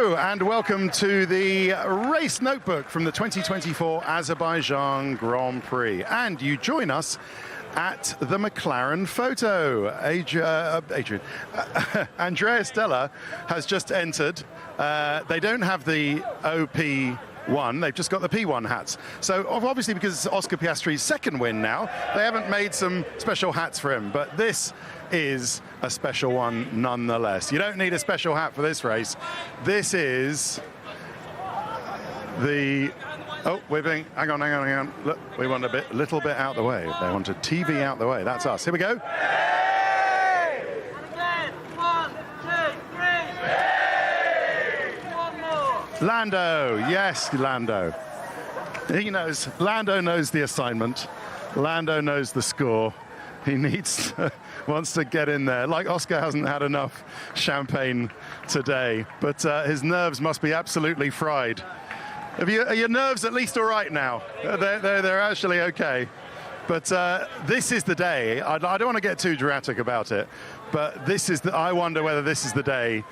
Hello and welcome to the race notebook from the 2024 Azerbaijan Grand Prix. And you join us at the McLaren photo. Andrea Stella has just entered. They don't have the OP1, they've just got the P1 hats. So obviously, because it's Oscar Piastri's second win now, they haven't made some special hats for him, but this is a special one nonetheless. You don't need a special hat for this race. This is the... Oh, we're being... Hang on. Look, we want a little bit out the way. They want a TV out the way. That's us. Here we go. 1, 2, 3. One more. Lando. Yes, Lando. He knows. Lando knows the assignment. Lando knows the score. He wants to get in there. Like Oscar hasn't had enough champagne today, but his nerves must be absolutely fried. Are your nerves at least all right now? They're actually okay. But this is the day. I don't want to get too dramatic about it, but I wonder whether this is the day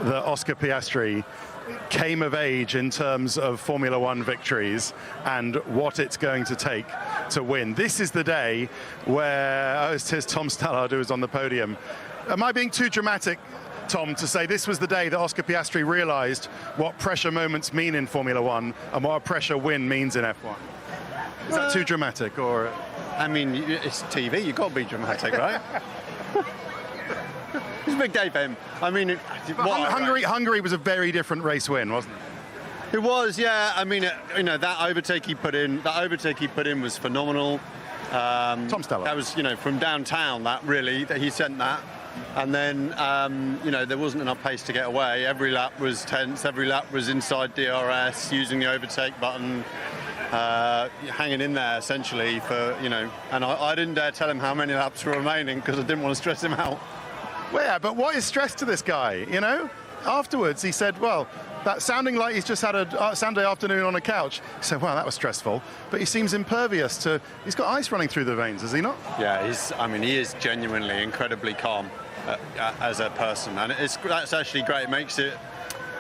that Oscar Piastri came of age in terms of Formula One victories and what it's going to take to win. This is the day where, here's Tom Stallard, who was on the podium. Am I being too dramatic, Tom, to say this was the day that Oscar Piastri realised what pressure moments mean in Formula One and what a pressure win means in F1? Is that too dramatic, or...? I mean, it's TV, you've got to be dramatic, right? It's a big day for him. I mean, Hungary was a very different race win, wasn't it? It was, yeah. I mean, that overtake he put in was phenomenal. Tom Stallard. That was, from downtown. That he sent that, and then there wasn't enough pace to get away. Every lap was tense. Every lap was inside DRS, using the overtake button. Hanging in there essentially for and I didn't dare tell him how many laps were remaining because I didn't want to stress him out. Well, yeah, but what is stress to this guy, Afterwards, he said, well, that sounding like he's just had a Sunday afternoon on a couch. He said, well, that was stressful. But he seems impervious to... He's got ice running through the veins, has he not? Yeah, he is genuinely incredibly calm as a person. And that's actually great. It makes it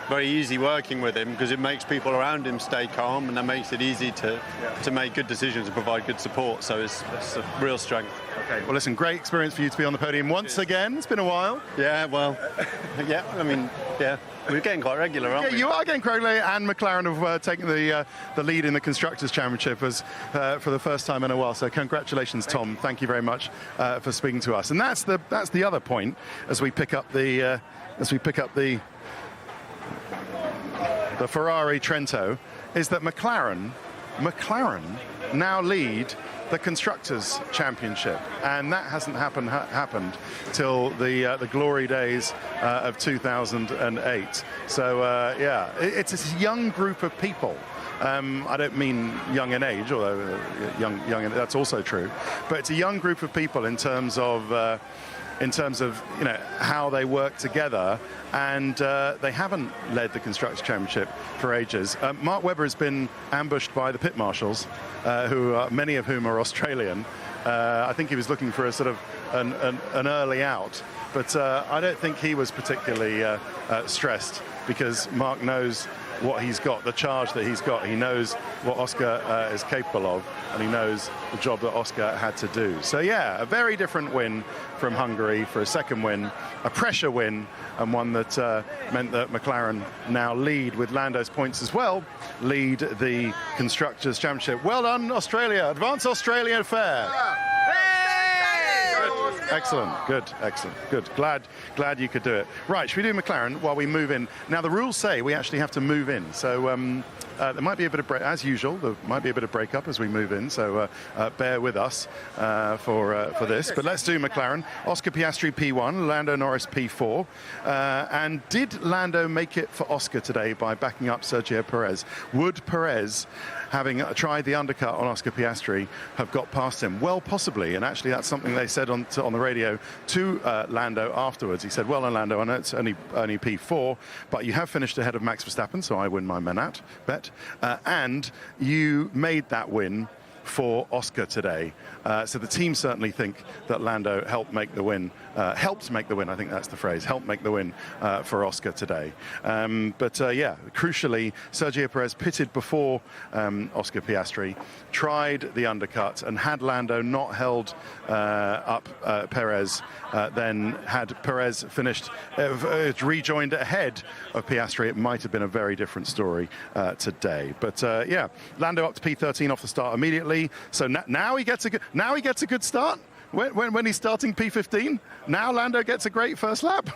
very easy working with him because it makes people around him stay calm, and that makes it easy to make good decisions and provide good support. So it's a real strength. Okay. Well, listen, great experience for you to be on the podium once again. It's been a while. Yeah, well, yeah. I mean, yeah, we're getting quite regular, aren't we? You are getting quite regular, and McLaren have taken the lead in the Constructors' Championship for the first time in a while. So congratulations, Tom. Thank you very much for speaking to us. And that's the other point as we pick up the Ferrari Trento, is that McLaren now lead the Constructors' Championship, and that hasn't happened till the glory days of 2008. So yeah, it's a young group of people. I don't mean young in age, although young that's also true, but it's a young group of people in terms of how they work together, and they haven't led the Constructors' Championship for ages. Mark Webber has been ambushed by the pit marshals, many of whom are Australian. I think he was looking for a sort of an early out, but I don't think he was particularly stressed, because Mark knows what he's got, the charge that he's got. He knows what Oscar is capable of, and he knows the job that Oscar had to do. So yeah, a very different win from Hungary for a second win, a pressure win, and one that meant that McLaren now lead, with Lando's points as well, lead the Constructors' Championship. Well done, Australia. Advance Australia fair. Excellent, good. Glad you could do it. Right, should we do McLaren while we move in? Now, the rules say we actually have to move in, so there might be a bit of break, as usual. There might be a bit of breakup as we move in, so bear with us for this. But let's do McLaren. Oscar Piastri P1, Lando Norris P4. And did Lando make it for Oscar today by backing up Sergio Perez? Would Perez, having tried the undercut on Oscar Piastri, have got past him? Well, possibly, and actually that's something they said on the radio to Lando afterwards. He said, well, Lando, I know it's only P4, but you have finished ahead of Max Verstappen, so I win my bet. And you made that win for Oscar today. So the team certainly think that Lando helped make the win. I think that's the phrase, helped make the win for Oscar today. Yeah, crucially, Sergio Perez pitted before Oscar Piastri, tried the undercut, and had Lando not held up Perez, then had Perez finished, rejoined ahead of Piastri, it might have been a very different story today. But yeah, Lando up to P13 off the start immediately. So now he gets a good start when he's starting P15. Now Lando gets a great first lap.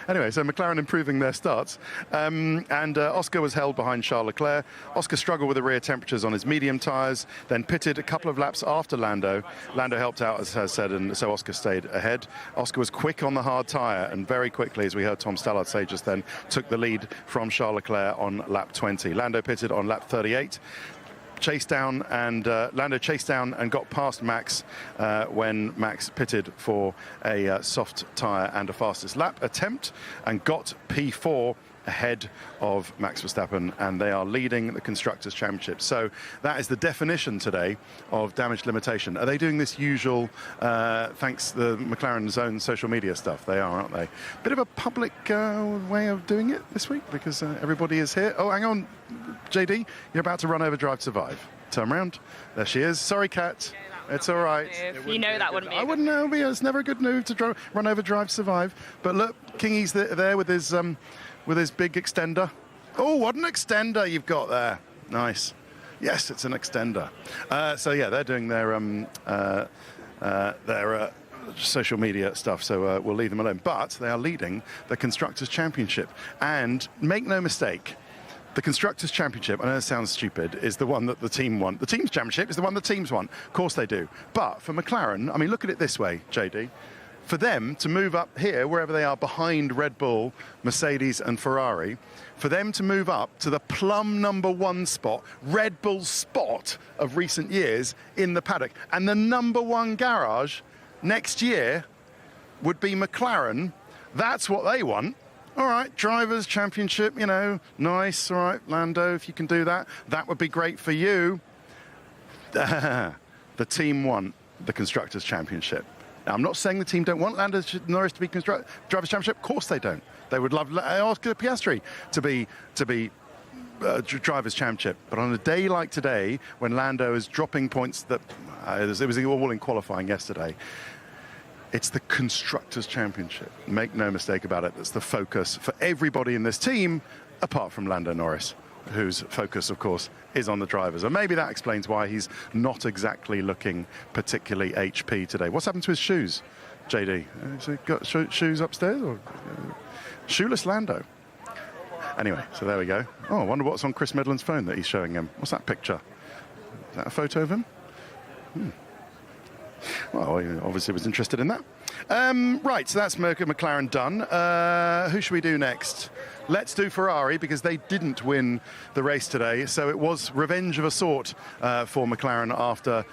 Anyway, so McLaren improving their starts. Oscar was held behind Charles Leclerc. Oscar struggled with the rear temperatures on his medium tyres, then pitted a couple of laps after Lando. Lando helped out, as I said, and so Oscar stayed ahead. Oscar was quick on the hard tyre and very quickly, as we heard Tom Stallard say just then, took the lead from Charles Leclerc on lap 20. Lando pitted on lap 38. Lando chased down and got past Max when Max pitted for a soft tyre and a fastest lap attempt, and got P4 ahead of Max Verstappen, and they are leading the Constructors' Championship. So that is the definition today of damage limitation. Are they doing this usual, thanks to the McLaren's own social media stuff? They are, aren't they? Bit of a public way of doing it this week, because everybody is here. Oh, hang on, JD, you're about to run over Drive to Survive. Turn around. There she is. Sorry, Kat. It's all right. You know that wouldn't be. I wouldn't know. It's never a good move to run over Drive to Survive. But look, Kingy's there with his big extender. Oh, what an extender you've got there. Nice. Yes, it's an extender. So yeah, they're doing their social media stuff, so we'll leave them alone. But they are leading the Constructors' Championship. And make no mistake, the Constructors' Championship, I know it sounds stupid, is the one that the team won. The team's championship is the one the teams won. Of course they do. But for McLaren, I mean, look at it this way, JD. For them to move up here, wherever they are behind Red Bull, Mercedes and Ferrari, for them to move up to the plumb #1 spot, Red Bull's spot of recent years in the paddock, and the #1 garage next year would be McLaren. That's what they want. All right, Drivers' Championship, you know, nice. All right, Lando, if you can do that, that would be great for you. The team won the Constructors' Championship. Now, I'm not saying the team don't want Lando Norris to be Drivers' Championship. Of course they don't. They would love Oscar Piastri to be Drivers' Championship. But on a day like today, when Lando is dropping points that it was all in qualifying yesterday, it's the Constructors' Championship. Make no mistake about it. That's the focus for everybody in this team, apart from Lando Norris, whose focus, of course, is on the drivers. And maybe that explains why he's not exactly looking particularly HP today. What's happened to his shoes, JD? Has he got shoes upstairs? Or shoeless Lando? Anyway, so there we go. Oh, I wonder what's on Chris Midland's phone that he's showing him. What's that picture? Is that a photo of him? Well, he obviously was interested in that. Right, so that's McLaren done. Who should we do next? Let's do Ferrari, because they didn't win the race today. So it was revenge of a sort for McLaren after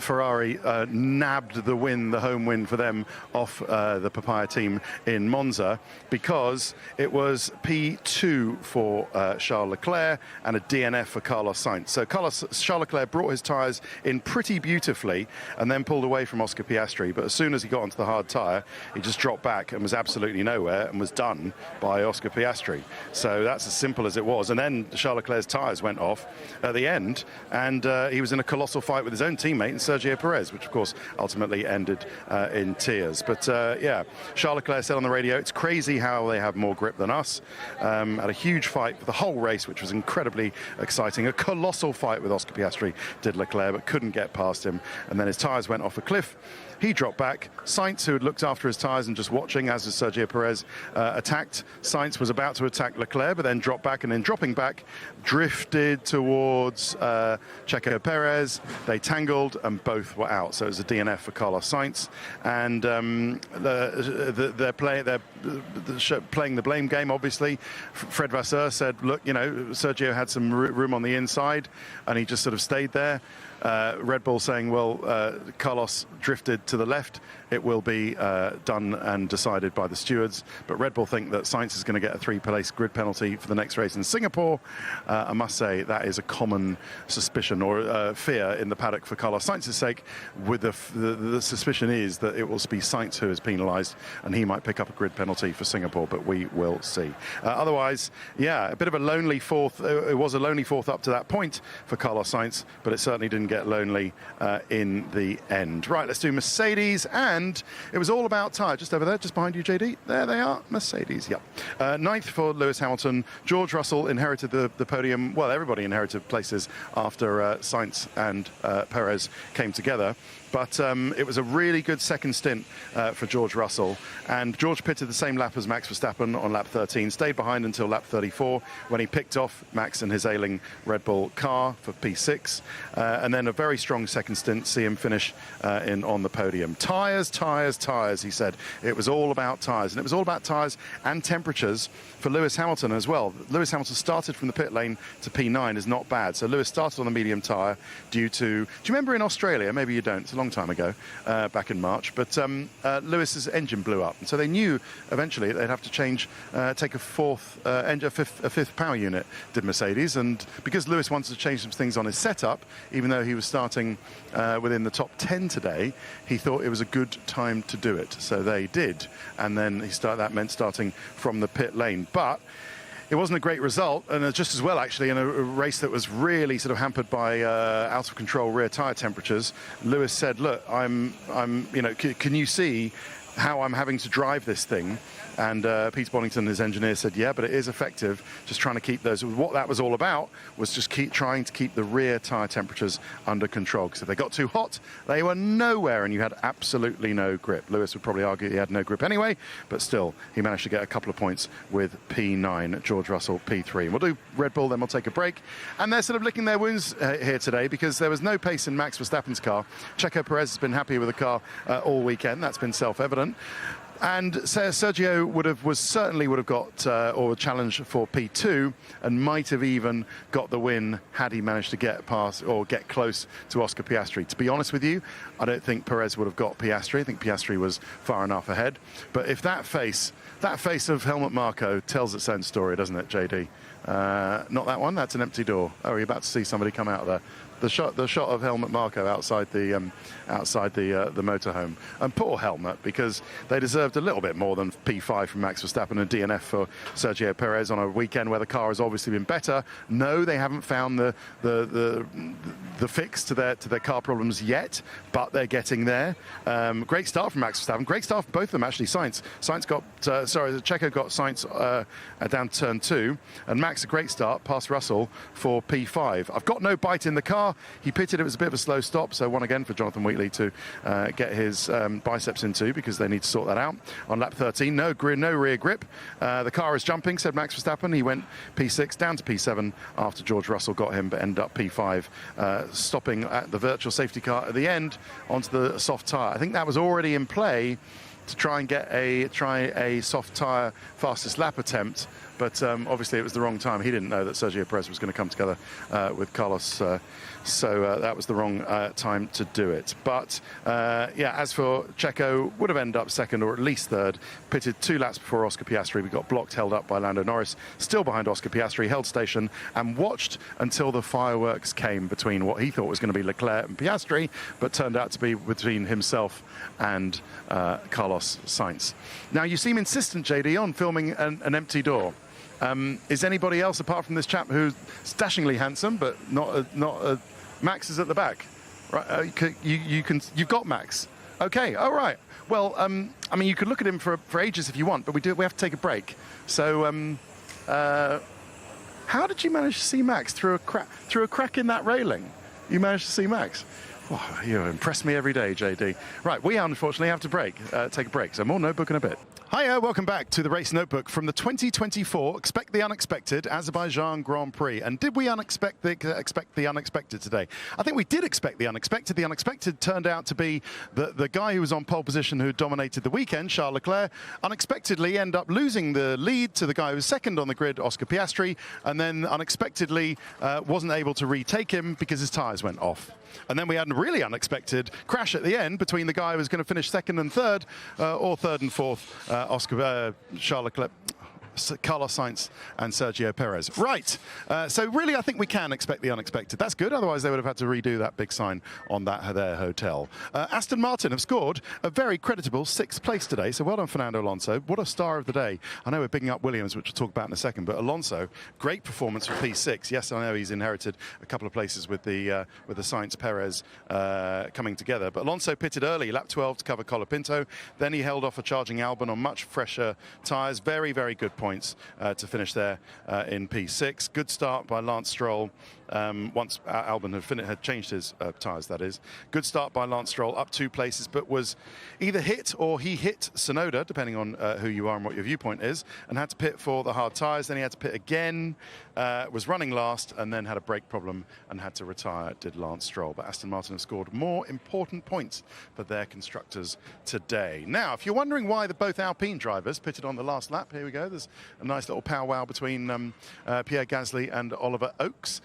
Ferrari nabbed the win, the home win for them, off the Papaya team in Monza, because it was P2 for Charles Leclerc and a DNF for Carlos Sainz. So Charles Leclerc brought his tyres in pretty beautifully and then pulled away from Oscar Piastri. But as soon as he got onto the hard tyre, he just dropped back and was absolutely nowhere and was done by Oscar Piastri. So that's as simple as it was. And then Charles Leclerc's tyres went off at the end, and he was in a colossal fight with his own teammate, Sergio Perez, which of course ultimately ended in tears. But yeah, Charles Leclerc said on the radio, it's crazy how they have more grip than us. Had a huge fight for the whole race, which was incredibly exciting. A colossal fight with Oscar Piastri, did Leclerc, but couldn't get past him. And then his tyres went off a cliff. He dropped back. Sainz, who had looked after his tyres and just watching, as was Sergio Perez, attacked. Sainz was about to attack Leclerc, but then dropped back, and then dropping back, drifted towards Checo Perez. They tangled, and both were out. So it was a DNF for Carlos Sainz. And they're playing the blame game, obviously. Fred Vasseur said, look, you know, Sergio had some room on the inside, and he just sort of stayed there. Red Bull saying, well, Carlos drifted to the left. It will be done and decided by the stewards. But Red Bull think that Sainz is going to get a 3-place grid penalty for the next race in Singapore. I must say that is a common suspicion or fear in the paddock for Carlos Sainz's sake. With the suspicion is that it will be Sainz who is penalised and he might pick up a grid penalty for Singapore, but we will see. Otherwise, yeah, a bit of a lonely fourth. It was a lonely fourth up to that point for Carlos Sainz, but it certainly didn't get lonely in the end. Right, let's do Mercedes, and it was all about tyre. Just over there, just behind you, JD. There they are, Mercedes. Yep. Ninth for Lewis Hamilton. George Russell inherited the podium. Well, everybody inherited places after Sainz and Perez came together. But it was a really good second stint for George Russell. And George pitted the same lap as Max Verstappen on lap 13, stayed behind until lap 34 when he picked off Max and his ailing Red Bull car for P6. And then a very strong second stint, see him finish on the podium. Tyres, tyres, tyres, he said. It was all about tyres. And it was all about tyres and temperatures for Lewis Hamilton as well. Lewis Hamilton started from the pit lane to P9 is not bad. So Lewis started on the medium tyre due to... Do you remember in Australia? Maybe you don't. It's a long time ago, back in March, but Lewis's engine blew up, and so they knew eventually they'd have to change, take a fifth power unit, did Mercedes. And because Lewis wanted to change some things on his setup, even though he was starting within the top 10 today, he thought it was a good time to do it, so they did. And then that meant starting from the pit lane, but it wasn't a great result, and just as well, actually, in a race that was really sort of hampered by out of control rear tyre temperatures. Lewis said, "Look, can you see how I'm having to drive this thing?" And Pete Bonington, his engineer, said, yeah, but it is effective, just trying to keep those. What that was all about was just trying to keep the rear tyre temperatures under control, because if they got too hot, they were nowhere, and you had absolutely no grip. Lewis would probably argue he had no grip anyway, but still, he managed to get a couple of points with P9, George Russell P3. We'll do Red Bull, then we'll take a break. And they're sort of licking their wounds here today, because there was no pace in Max Verstappen's car. Checo Perez has been happy with the car all weekend. That's been self-evident. And Sergio would have got or challenged for P2, and might have even got the win had he managed to get past or get close to Oscar Piastri. To be honest with you, I don't think Perez would have got Piastri. I think Piastri was far enough ahead. But if that face of Helmut Marko tells its own story, doesn't it, JD? Not that one. That's an empty door. Oh, you're about to see somebody come out of there. The shot of Helmut Marko outside the motorhome, and poor Helmut, because they deserved a little bit more than P5 from Max Verstappen and DNF for Sergio Perez on a weekend where the car has obviously been better. No, they haven't found the fix to their car problems yet, but they're getting there. Great start from Max Verstappen. Great start for both of them actually. Checo got Sainz down turn 2, and Max a great start past Russell for P5. I've got no bite in the car. He pitted. It was a bit of a slow stop, so one again for Jonathan Wheatley to get his biceps into, because they need to sort that out. On lap 13, no rear grip. The car is jumping, said Max Verstappen. He went P6 down to P7 after George Russell got him, but ended up P5, stopping at the virtual safety car at the end onto the soft tyre. I think that was already in play to try and get a soft tyre fastest lap attempt, but obviously it was the wrong time. He didn't know that Sergio Perez was going to come together with Carlos, so that was the wrong time to do it. But yeah, as for Checo, would have ended up second or at least third. Pitted 2 laps before Oscar Piastri. We got blocked, held up by Lando Norris, still behind Oscar Piastri, held station and watched until the fireworks came between what he thought was going to be Leclerc and Piastri, but turned out to be between himself and Carlos Sainz. Now, you seem insistent, JD, on filming an empty door. Is anybody else apart from this chap who's dashingly handsome, but not Max is at the back, right? You've got Max. Okay, all right. Well, I mean, you could look at him for ages if you want, but we have to take a break. So, how did you manage to see Max through a crack in that railing? You managed to see Max. Oh, you impress me every day, JD. Right, we unfortunately have to take a break. So more Notebook in a bit. Hiya, welcome back to the Race Notebook from the 2024 Expect the Unexpected Azerbaijan Grand Prix. And did we expect the unexpected today? I think we did expect the unexpected. The unexpected turned out to be the guy who was on pole position who dominated the weekend, Charles Leclerc, unexpectedly ended up losing the lead to the guy who was second on the grid, Oscar Piastri, and then unexpectedly wasn't able to retake him because his tyres went off. And then we had a really unexpected crash at the end between the guy who was going to finish second and third, or third and fourth, Charles Leclerc, Carlos Sainz and Sergio Perez. Right, so really I think we can expect the unexpected. That's good, otherwise they would have had to redo that big sign on their hotel. Aston Martin have scored a very creditable 6th place today, so well done Fernando Alonso. What a star of the day. I know we're picking up Williams, which we'll talk about in a second, but Alonso, great performance for P6. Yes, I know he's inherited a couple of places with the Sainz Perez coming together, but Alonso pitted early, lap 12 to cover Colapinto. Then he held off a charging Albon on much fresher tyres. Very, very good points to finish there in P6. Good start by Lance Stroll once Albon had changed his tyres, that is. Good start by Lance Stroll, up 2 places, but was either hit or he hit Tsunoda, depending on who you are and what your viewpoint is, and had to pit for the hard tyres. Then he had to pit again, was running last, and then had a brake problem and had to retire, did Lance Stroll. But Aston Martin have scored more important points for their constructors today. Now, if you're wondering why both Alpine drivers pitted on the last lap, here we go. There's a nice little powwow between Pierre Gasly and Oliver Oakes.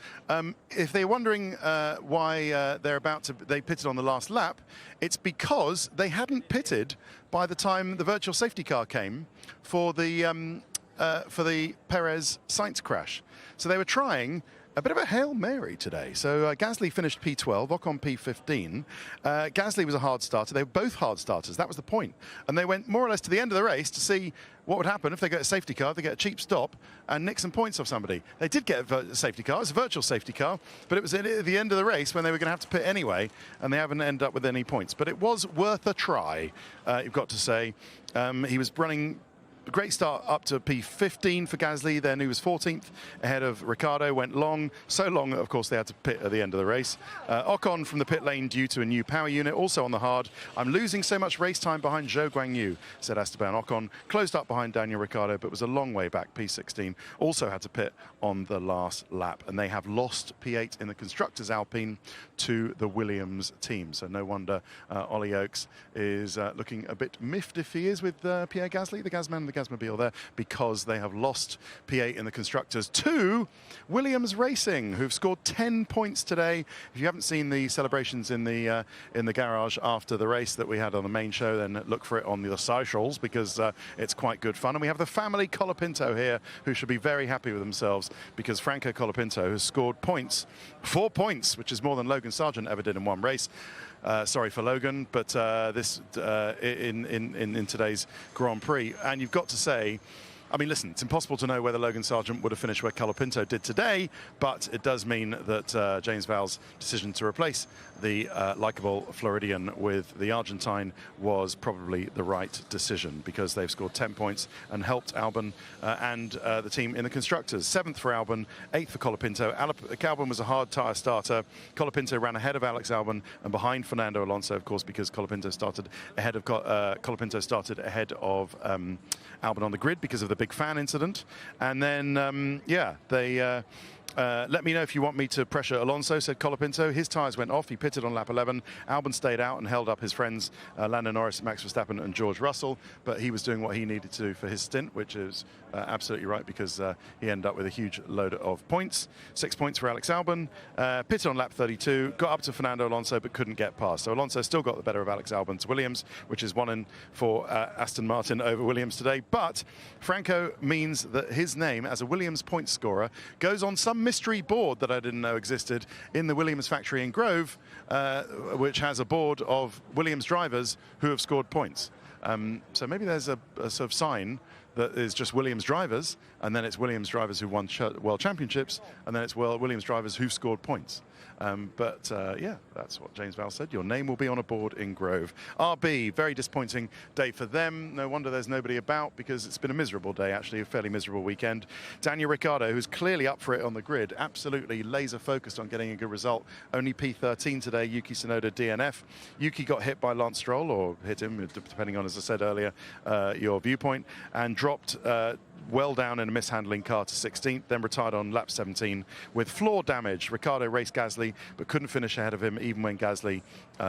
If they're wondering why they pitted on the last lap, it's because they hadn't pitted by the time the virtual safety car came for the Perez Sainz crash. So they were trying a bit of a Hail Mary today. So Gasly finished P12, Ocon P15. Gasly was a hard starter. They were both hard starters. That was the point. And they went more or less to the end of the race to see what would happen if they get a safety car, if they get a cheap stop and nick some points off somebody. They did get a safety car. It's a virtual safety car, but it was at the end of the race when they were going to have to pit anyway, and they haven't ended up with any points. But it was worth a try, you've got to say. He was running a great start up to P15 for Gasly, then he was 14th ahead of Ricciardo, went long, so long that of course they had to pit at the end of the race. Ocon from the pit lane due to a new power unit, also on the hard. I'm losing so much race time behind Zhou Guanyu, said Esteban Ocon. Closed up behind Daniel Ricciardo, but was a long way back, P16. Also had to pit on the last lap, and they have lost P8 in the Constructors Alpine to the Williams team. So no wonder Ollie Oakes is looking a bit miffed if he is with Pierre Gasly, the Gasman and the Gasmobile there, because they have lost P8 in the Constructors to Williams Racing, who've scored 10 points today. If you haven't seen the celebrations in the garage after the race that we had on the main show, then look for it on the socials, because it's quite good fun. And we have the family Colapinto here, who should be very happy with themselves, because Franco Colapinto has scored points, 4 points, which is more than Logan Sargent ever did in one race. Sorry for Logan, but this in today's Grand Prix. And you've got to say, I mean, listen, it's impossible to know whether Logan Sargent would have finished where Colapinto did today, but it does mean that James Vowles' decision to replace the likeable Floridian with the Argentine was probably the right decision, because they've scored 10 points and helped Albon and the team in the Constructors. 7th for Albon, 8th for Colapinto. Albon was a hard tyre starter. Colapinto ran ahead of Alex Albon and behind Fernando Alonso, of course, because Colapinto started ahead of Albon on the grid because of the big fan incident. And then, they let me know if you want me to pressure Alonso, said Colapinto. His tyres went off. He pitted on lap 11. Albon stayed out and held up his friends Lando Norris, Max Verstappen and George Russell, but he was doing what he needed to do for his stint, which is absolutely right, because he ended up with a huge load of points. 6 points for Alex Albon. Pitted on lap 32, got up to Fernando Alonso but couldn't get past. So Alonso still got the better of Alex Albon to Williams, which is 1-in for Aston Martin over Williams today. But Franco means that his name as a Williams point scorer goes on some mystery board that I didn't know existed in the Williams factory in Grove, which has a board of Williams drivers who have scored points. So maybe there's a sort of sign that is just Williams drivers, and then it's Williams drivers who won World Championships, and then it's Williams drivers who've scored points. Yeah, that's what James Vowles said. Your name will be on a board in Grove. RB, very disappointing day for them. No wonder there's nobody about, because it's been a miserable day, actually, a fairly miserable weekend. Daniel Ricciardo, who's clearly up for it on the grid, absolutely laser focused on getting a good result. Only P13 today, Yuki Tsunoda DNF. Yuki got hit by Lance Stroll, or hit him, depending on, as I said earlier, your viewpoint, and dropped well down in a mishandling car to 16th, then retired on lap 17 with floor damage. Ricciardo raced Gasly, but couldn't finish ahead of him even when Gasly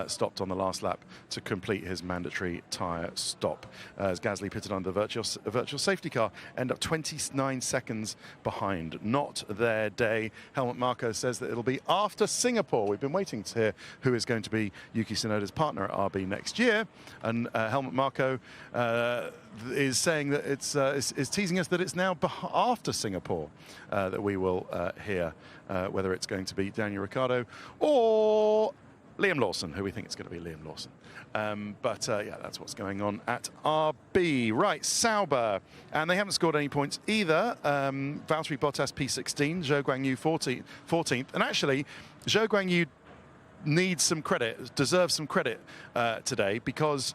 stopped on the last lap to complete his mandatory tyre stop. As Gasly pitted under the virtual safety car, end up 29 seconds behind. Not their day. Helmut Marko says that it'll be after Singapore. We've been waiting to hear who is going to be Yuki Tsunoda's partner at RB next year, and Helmut Marko is saying that is teasing us that it's now after Singapore that we will hear whether it's going to be Daniel Ricciardo or Liam Lawson, who we think it's going to be Liam Lawson. Yeah, that's what's going on at RB. Right, Sauber. And they haven't scored any points either. Valtteri Bottas P16, Zhou Guanyu 14th. And actually, Zhou Guanyu needs some credit, deserves some credit today, because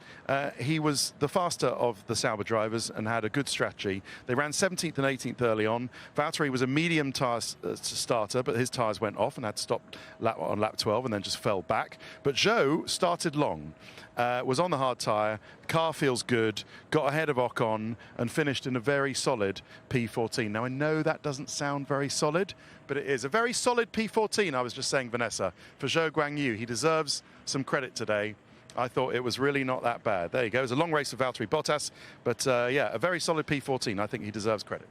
he was the faster of the Sauber drivers and had a good strategy. They ran 17th and 18th early on. Valtteri was a medium tyre starter, but his tyres went off and had to stop on lap 12 and then just fell back. But Zhou started long, was on the hard tyre, car feels good, got ahead of Ocon and finished in a very solid P14. Now, I know that doesn't sound very solid, but it is a very solid P14, I was just saying, Vanessa, for Zhou Guanyu. He deserves some credit today. I thought it was really not that bad. There you go. It was a long race for Valtteri Bottas, but yeah, a very solid P14. I think he deserves credit.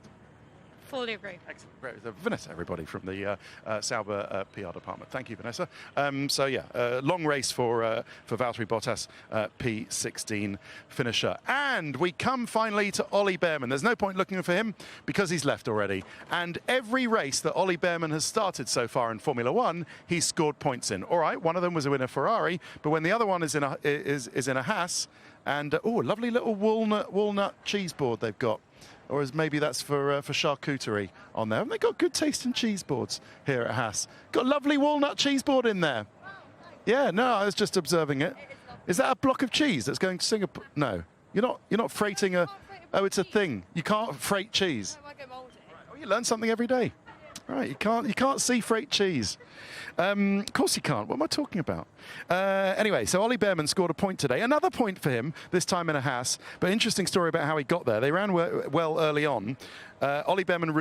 Fully agree. Excellent. Great. Vanessa, everybody from the Sauber PR department. Thank you, Vanessa. So yeah, long race for Valtteri Bottas, P16 finisher. And we come finally to Ollie Bearman. There's no point looking for him because he's left already. And every race that Ollie Bearman has started so far in Formula One, he's scored points in. All right, one of them was in a Ferrari, but when the other one is in a Haas, and oh, lovely little walnut cheese board they've got. Or as maybe that's for charcuterie on there. Haven't they got good tasting cheese boards here at Haas? Got a lovely walnut cheese board in there. Yeah, no, I was just observing it. Is that a block of cheese that's going to Singapore? No, you're not freighting a. Oh, it's a thing. You can't freight cheese. Oh, you learn something every day. Right, you can't sea freight cheese. Of course you can't. What am I talking about? Anyway, so Ollie Bearman scored a point today. Another point for him, this time in a Haas. But interesting story about how he got there. They ran well early on. Ollie Bearman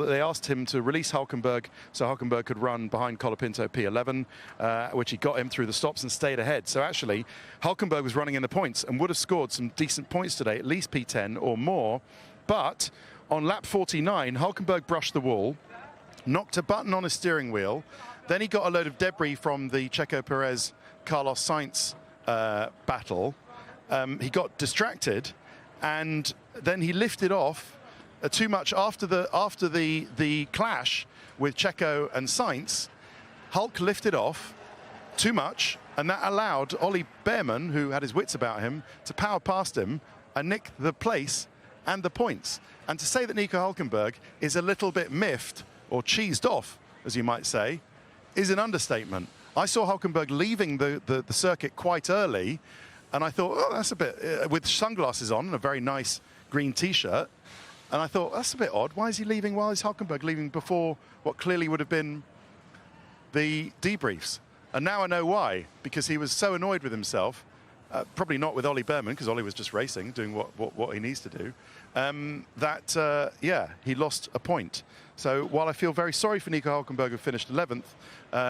they asked him to release Hulkenberg so Hulkenberg could run behind Colapinto P11, which he got him through the stops and stayed ahead. So actually, Hulkenberg was running in the points and would have scored some decent points today, at least P10 or more. But on lap 49, Hulkenberg brushed the wall, knocked a button on his steering wheel. Then he got a load of debris from the Checo Perez Carlos Sainz battle. He got distracted, and then he lifted off too much after the clash with Checo and Sainz. Hulk lifted off too much, and that allowed Ollie Bearman, who had his wits about him, to power past him and nick the place and the points. And to say that Nico Hulkenberg is a little bit miffed or cheesed off, as you might say, is an understatement. I saw Hulkenberg leaving the circuit quite early, and I thought, oh, that's a bit, with sunglasses on and a very nice green T-shirt, and I thought, that's a bit odd. Why is he leaving? Why is Hulkenberg leaving before what clearly would have been the debriefs? And now I know why, because he was so annoyed with himself, probably not with Ollie Bearman, because Ollie was just racing, doing what he needs to do, yeah, he lost a point. So while I feel very sorry for Nico Hulkenberg, who finished 11th,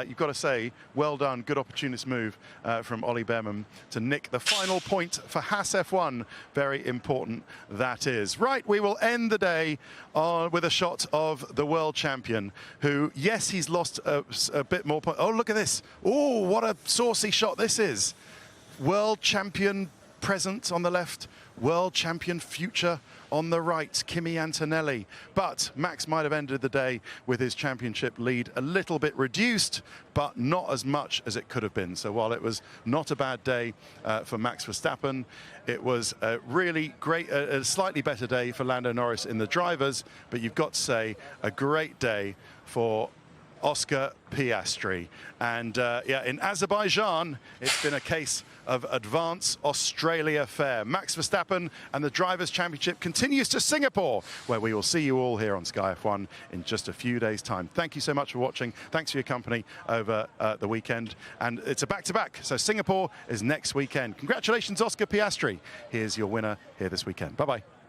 you've got to say, well done, good opportunist move from Ollie Bearman to nick the final point for Haas F1. Very important, that is. Right, we will end the day with a shot of the world champion, who, yes, he's lost a bit more points. Oh, look at this. Oh, what a saucy shot this is. World champion present on the left world champion future on the right, Kimi Antonelli. But Max might have ended the day with his championship lead a little bit reduced, but not as much as it could have been. So while it was not a bad day for Max Verstappen, it was a really great, a slightly better day for Lando Norris in the drivers, but you've got to say a great day for Oscar Piastri. And yeah, in Azerbaijan, it's been a case of advance Australia fare. Max Verstappen and the Drivers' Championship continues to Singapore, where we will see you all here on Sky F1 in just a few days' time. Thank you so much for watching. Thanks for your company over the weekend. And it's a back-to-back, so Singapore is next weekend. Congratulations, Oscar Piastri. Here's your winner here this weekend. Bye-bye.